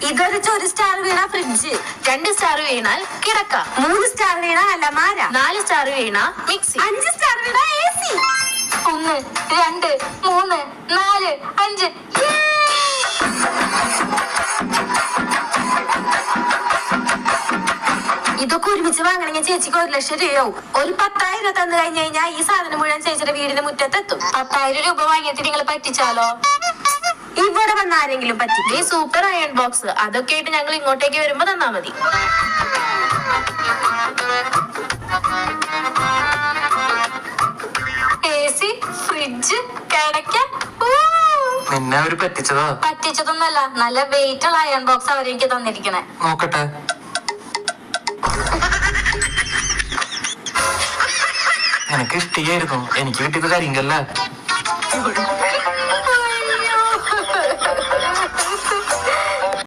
ഇതൊരു സ്റ്റാർ വീണ fridge, 2 star വീണാൽ കിടക്ക, 3 സ്റ്റാർ വീണ അലമാര, 4 സ്റ്റാർ വീണ മിക്സി, 5 സ്റ്റാർ വീണ AC. 1 2 3 4 5. ഇതൊക്കെ ഒരുമിച്ച് വാങ്ങണമെങ്കിൽ ചേച്ചിക്ക് 1 ലക്ഷം രൂപയാവും. ഒരു 10,000 തന്നു കഴിഞ്ഞു കഴിഞ്ഞാൽ ഈ സാധനം മുഴുവൻ ചേച്ചിയുടെ വീടിന്റെ മുറ്റത്തെത്തും. 10,000 രൂപ വാങ്ങിയിട്ട് നിങ്ങൾ പറ്റിച്ചാലോ? ഇവിടെ വന്ന ആരെങ്കിലും പറ്റിക്കും. ഈ സൂപ്പർ അയൺ ബോക്സ് അതൊക്കെ ആയിട്ട് ഞങ്ങൾ ഇങ്ങോട്ടേക്ക് വരുമ്പോ തന്നാ മതി. AC, ഫ്രിഡ്ജ്, കിടക്ക. നിന്നെ അവര് പറ്റിച്ചതാ? പറ്റിച്ചതൊന്നല്ല, നല്ല വെയിറ്റ് ഉള്ള അയൺ ബോക്സ് അവരെനിക്ക് തന്നിരിക്കണേ. നോക്കട്ടെ. എനിക്ക് ഇഷ്ടിയായിരുന്നു, എനിക്ക് കിട്ടിയത് കരിങ്കല്ല.